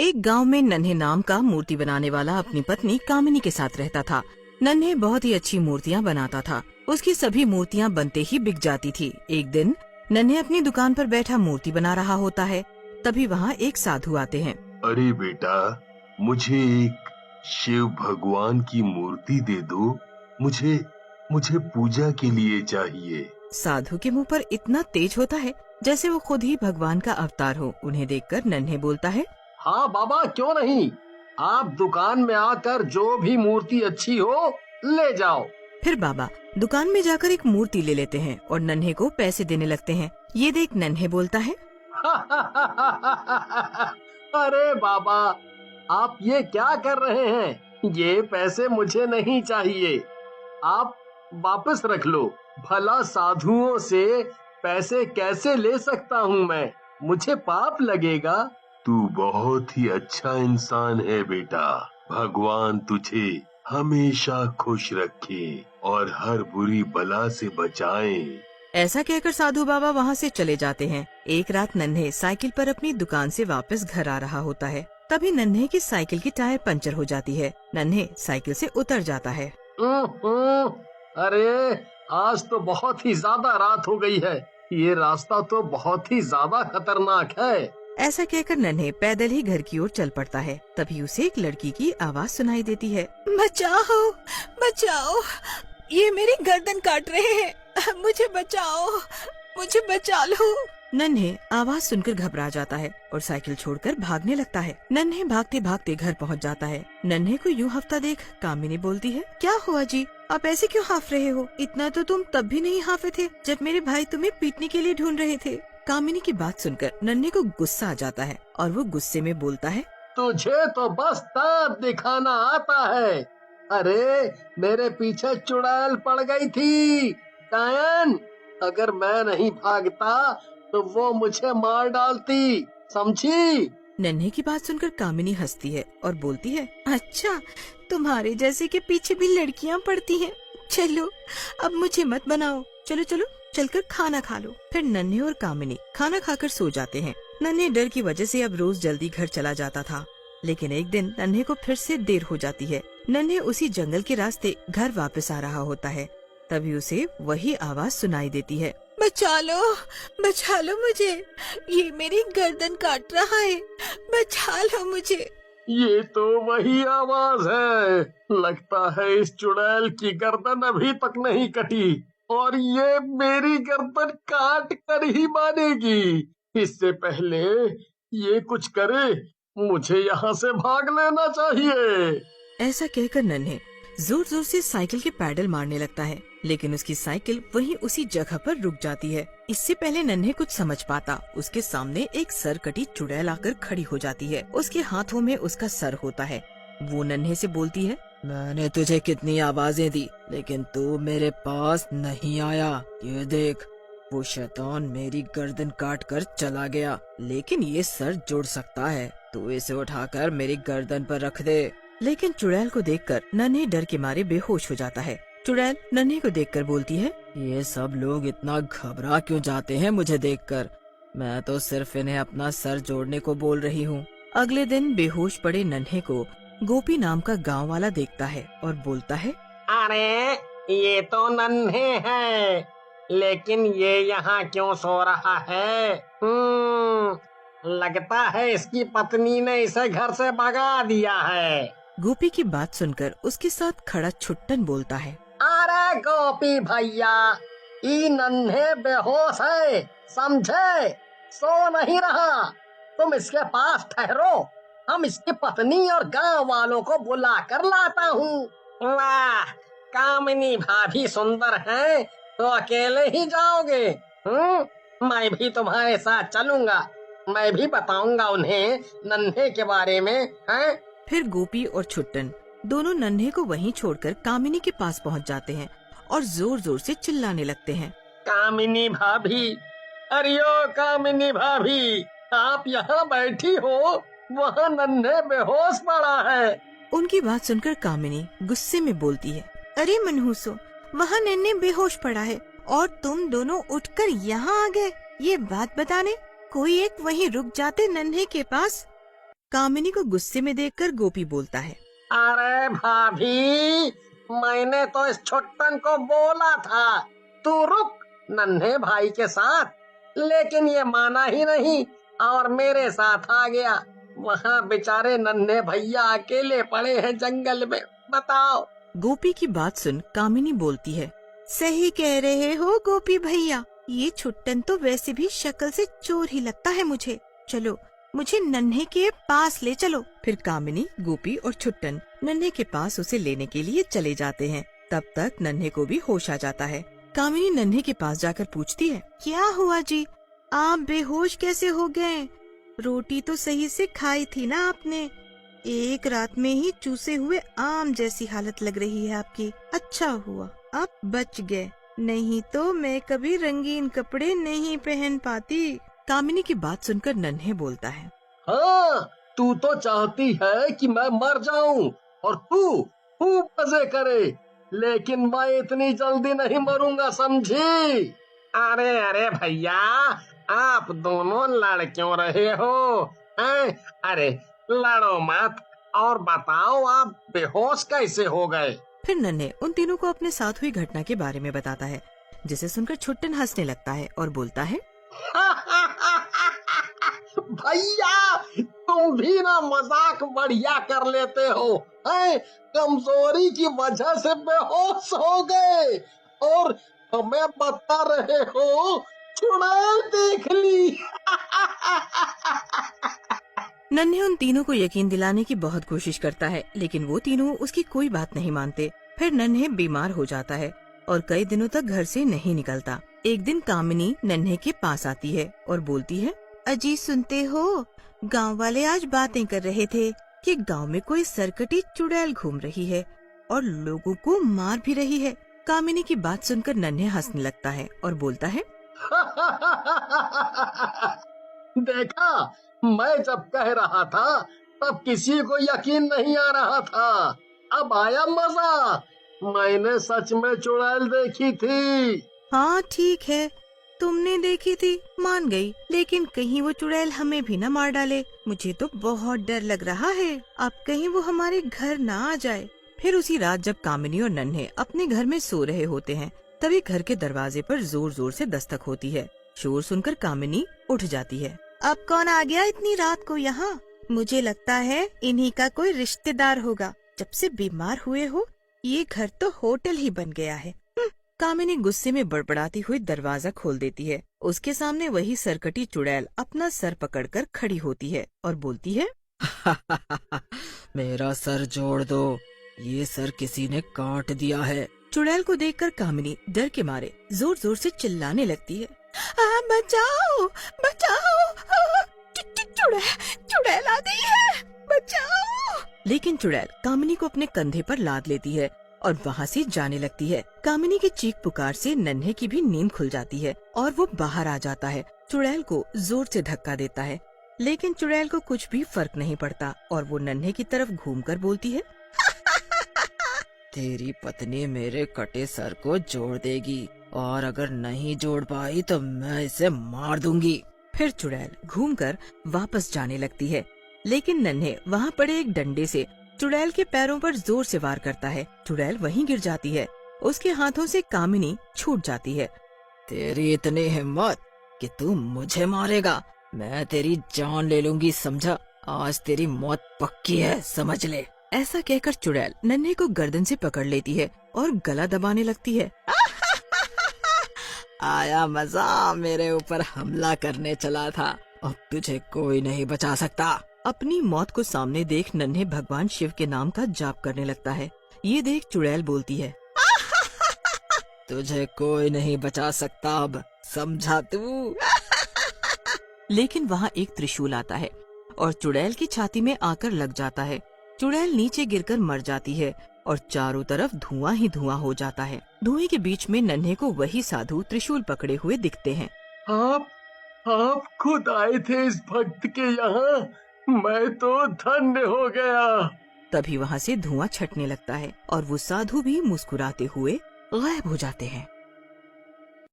एक गांव में नन्हे नाम का मूर्ति बनाने वाला अपनी पत्नी कामिनी के साथ रहता था। नन्हे बहुत ही अच्छी मूर्तियां बनाता था। उसकी सभी मूर्तियां बनते ही बिक जाती थी। एक दिन नन्हे अपनी दुकान पर बैठा मूर्ति बना रहा होता है। तभी वहाँ एक साधु आते हैं। अरे बेटा, मुझे एक शिव भगवान की मूर्ति दे दो। मुझे मुझे पूजा के लिए चाहिए। साधु के मुंह पर इतना तेज होता है जैसे वो खुद ही भगवान का अवतार हो। उन्हें देखकर नन्हे बोलता है, हाँ बाबा, क्यों नहीं। आप दुकान में आकर जो भी मूर्ति अच्छी हो ले जाओ। फिर बाबा दुकान में जाकर एक मूर्ति ले लेते हैं और नन्हे को पैसे देने लगते हैं। ये देख नन्हे बोलता है, अरे बाबा, आप ये क्या कर रहे हैं? ये पैसे मुझे नहीं चाहिए, आप वापस रख लो। भला साधुओं से पैसे कैसे ले सकता हूँ मैं? मुझे पाप लगेगा। तू बहुत ही अच्छा इंसान है बेटा। भगवान तुझे हमेशा खुश रखे और हर बुरी बला से बचाए। ऐसा कहकर साधु बाबा वहाँ से चले जाते हैं। एक रात नन्हे साइकिल पर अपनी दुकान से वापस घर आ रहा होता है। तभी नन्हे की साइकिल की टायर पंचर हो जाती है। नन्हे साइकिल से उतर जाता है। अरे आज तो बहुत ही ज्यादा रात हो गई है। ये रास्ता तो बहुत ही ज्यादा खतरनाक है। ऐसा कहकर नन्हे पैदल ही घर की ओर चल पड़ता है। तभी उसे एक लड़की की आवाज सुनाई देती है, बचाओ बचाओ, ये मेरी गर्दन काट रहे हैं, मुझे बचाओ, मुझे बचा लो। नन्हे आवाज सुनकर घबरा जाता है और साइकिल छोड़कर भागने लगता है। नन्हे भागते भागते घर पहुंच जाता है। नन्हे को यूं हफ्ता देख कामिनी बोलती है, क्या हुआ जी, आप ऐसे क्यों हाफ रहे हो? इतना तो तुम तब भी नहीं हाफे थे जब मेरे भाई तुम्हें पीटने के लिए ढूंढ रहे थे। कामिनी की बात सुनकर नन्हे को गुस्सा आ जाता है और वो गुस्से में बोलता है, तुझे तो बस दांत दिखाना आता है। अरे मेरे पीछे चुड़ैल पड़ गई थी डायन। अगर मैं नहीं भागता तो वो मुझे मार डालती, समझी? नन्हे की बात सुनकर कामिनी हंसती है और बोलती है, अच्छा तुम्हारे जैसे के पीछे भी लड़कियां पड़ती हैं। चलो अब मुझे मत बनाओ, चलो चलो चलकर खाना खा लो। फिर नन्हे और कामिनी खाना खाकर सो जाते हैं। नन्हे डर की वजह से अब रोज जल्दी घर चला जाता था, लेकिन एक दिन नन्हे को फिर से देर हो जाती है। नन्हे उसी जंगल के रास्ते घर वापस आ रहा होता है। तभी उसे वही आवाज सुनाई देती है, बचा लो मुझे, ये मेरी गर्दन काट रहा है, बचा लो मुझे। ये तो वही आवाज है। लगता है इस चुड़ैल की गर्दन अभी तक नहीं कटी और ये मेरी गर्दन काट कर ही मानेगी। इससे पहले ये कुछ करे, मुझे यहाँ से भाग लेना चाहिए। ऐसा कहकर नन्हे जोर जोर से साइकिल के पैडल मारने लगता है, लेकिन उसकी साइकिल वहीं उसी जगह पर रुक जाती है। इससे पहले नन्हे कुछ समझ पाता, उसके सामने एक सर कटी चुड़ैल आकर खड़ी हो जाती है। उसके हाथों में उसका सर होता है। वो नन्हे से बोलती है, मैंने तुझे कितनी आवाजें दी लेकिन तू मेरे पास नहीं आया। ये देख, वो शैतान मेरी गर्दन काट कर चला गया, लेकिन ये सर जुड़ सकता है। तू इसे उठाकर मेरी गर्दन पर रख दे। लेकिन चुड़ैल को देखकर नन्हे डर के मारे बेहोश हो जाता है। चुड़ैल नन्हे को देखकर बोलती है, ये सब लोग इतना घबरा क्यों जाते हैं मुझे देखकर? मैं तो सिर्फ इन्हें अपना सर जोड़ने को बोल रही हूँ। अगले दिन बेहोश पड़े नन्हे को गोपी नाम का गांव वाला देखता है और बोलता है, अरे ये तो नन्हे हैं, लेकिन ये यहाँ क्यों सो रहा है? लगता है इसकी पत्नी ने इसे घर से भगा दिया है। गोपी की बात सुनकर उसके साथ खड़ा छुट्टन बोलता है, अरे गोपी भैया, ये नन्हे बेहोश है, समझे? सो नहीं रहा। तुम इसके पास ठहरो, हम इसकी पत्नी और गांव वालों को बुला कर लाता हूँ। वाह, कामिनी भाभी सुंदर है तो अकेले ही जाओगे? मैं भी तुम्हारे साथ चलूंगा। मैं भी बताऊंगा उन्हें नन्हे के बारे में, हैं? फिर गोपी और छुट्टन दोनों नन्हे को वहीं छोड़कर कामिनी के पास पहुंच जाते हैं और जोर जोर से चिल्लाने लगते हैं, कामिनी भाभी, अरियो कामिनी भाभी, आप यहाँ बैठी हो, वहाँ नन्हे बेहोश पड़ा है। उनकी बात सुनकर कामिनी गुस्से में बोलती है, अरे मनहूसो, वहाँ नन्हे बेहोश पड़ा है और तुम दोनों उठकर यहाँ आ गए ये बात बताने। कोई एक वहीं रुक जाते नन्हे के पास। कामिनी को गुस्से में देखकर गोपी बोलता है, अरे भाभी, मैंने तो इस छुट्टन को बोला था तू रुक नन्हे भाई के साथ, लेकिन ये माना ही नहीं और मेरे साथ आ गया। वहाँ बेचारे नन्हे भैया अकेले पड़े हैं जंगल में, बताओ। गोपी की बात सुन कामिनी बोलती है, सही कह रहे हो गोपी भैया, ये छुट्टन तो वैसे भी शक्ल से चोर ही लगता है मुझे। चलो मुझे नन्हे के पास ले चलो। फिर कामिनी, गोपी और छुट्टन नन्हे के पास उसे लेने के लिए चले जाते हैं। तब तक नन्हे को भी होश आ जाता है। कामिनी नन्हे के पास जाकर पूछती है, क्या हुआ जी, आप बेहोश कैसे हो गए? रोटी तो सही से खाई थी ना आपने? एक रात में ही चूसे हुए आम जैसी हालत लग रही है आपकी। अच्छा हुआ आप बच गए, नहीं तो मैं कभी रंगीन कपड़े नहीं पहन पाती। कामिनी की बात सुनकर नन्हे बोलता है, हाँ, तू तो चाहती है कि मैं मर जाऊं और तू खूब मजे करे, लेकिन मैं इतनी जल्दी नहीं मरूंगा, समझी? अरे अरे भैया, आप दोनों लड़ क्यों रहे हो? हैं? अरे लड़ो मत और बताओ आप बेहोश कैसे हो गए? फिर नन्हे उन तीनों को अपने साथ हुई घटना के बारे में बताता है, जिसे सुनकर छुट्टन हंसने लगता है और बोलता है, भैया तुम भी ना मजाक बढ़िया कर लेते हो, हैं? कमजोरी की वजह से बेहोश हो गए और हमें बता रहे हो चुड़ैल देख ली। नन्हे उन तीनों को यकीन दिलाने की बहुत कोशिश करता है, लेकिन वो तीनों उसकी कोई बात नहीं मानते। फिर नन्हे बीमार हो जाता है और कई दिनों तक घर से नहीं निकलता। एक दिन कामिनी नन्हे के पास आती है और बोलती है, अजी सुनते हो, गांव वाले आज बातें कर रहे थे कि गांव में कोई सरकटी चुड़ैल घूम रही है और लोगों को मार भी रही है। कामिनी की बात सुनकर नन्हे हंसने लगता है और बोलता है, देखा, मैं जब कह रहा था तब किसी को यकीन नहीं आ रहा था, अब आया मजा। मैंने सच में चुड़ैल देखी थी। हाँ ठीक है, तुमने देखी थी मान गई, लेकिन कहीं वो चुड़ैल हमें भी न मार डाले। मुझे तो बहुत डर लग रहा है, अब कहीं वो हमारे घर न आ जाए। फिर उसी रात जब कामिनी और नन्हे अपने घर में सो रहे होते हैं, तभी घर के दरवाजे पर जोर जोर से दस्तक होती है। शोर सुनकर कामिनी उठ जाती है। अब कौन आ गया इतनी रात को यहाँ? मुझे लगता है इन्हीं का कोई रिश्तेदार होगा। जब से बीमार हुए हो ये घर तो होटल ही बन गया है। कामिनी गुस्से में बड़बड़ाती हुई दरवाजा खोल देती है। उसके सामने वही सरकटी चुड़ैल अपना सर पकड़कर खड़ी होती है और बोलती है, मेरा सर जोड़ दो, ये सर किसी ने काट दिया है। चुड़ैल को देखकर कामिनी डर के मारे जोर जोर से चिल्लाने लगती है, बचाओ बचाओ, चुड़ैल आ गई है, बचाओ। लेकिन चुड़ैल कामिनी को अपने कंधे पर लाद लेती है और वहाँ से जाने लगती है। कामिनी की चीख पुकार से नन्हे की भी नींद खुल जाती है और वो बाहर आ जाता है। चुड़ैल को जोर से धक्का देता है, लेकिन चुड़ैल को कुछ भी फर्क नहीं पड़ता और वो नन्हे की तरफ घूमकर बोलती है, तेरी पत्नी मेरे कटे सर को जोड़ देगी और अगर नहीं जोड़ पाई तो मैं इसे मार दूंगी। फिर चुड़ैल घूमकर वापस जाने लगती है, लेकिन नन्हे वहाँ पड़े एक डंडे से चुड़ैल के पैरों पर जोर से वार करता है। चुड़ैल वहीं गिर जाती है। उसके हाथों से कामिनी छूट जाती है। तेरी इतनी हिम्मत कि तू मुझे मारेगा, मैं तेरी जान ले लूंगी, समझा? आज तेरी मौत पक्की है, समझ ले। ऐसा कहकर चुड़ैल नन्हे को गर्दन से पकड़ लेती है और गला दबाने लगती है। आया मजा, मेरे ऊपर हमला करने चला था, अब तुझे कोई नहीं बचा सकता। अपनी मौत को सामने देख नन्हे भगवान शिव के नाम का जाप करने लगता है। ये देख चुड़ैल बोलती है, तुझे कोई नहीं बचा सकता, अब समझा तू। लेकिन वहाँ एक त्रिशूल आता है और चुड़ैल की छाती में आकर लग जाता है। चुड़ैल नीचे गिरकर मर जाती है और चारों तरफ धुआं ही धुआं हो जाता है। धुएं के बीच में नन्हे को वही साधु त्रिशूल पकड़े हुए दिखते हैं। आप खुद आए थे इस भक्त के यहाँ, मैं तो धन्य हो गया। तभी वहाँ से धुआं छटने लगता है और वो साधु भी मुस्कुराते हुए गायब हो जाते हैं।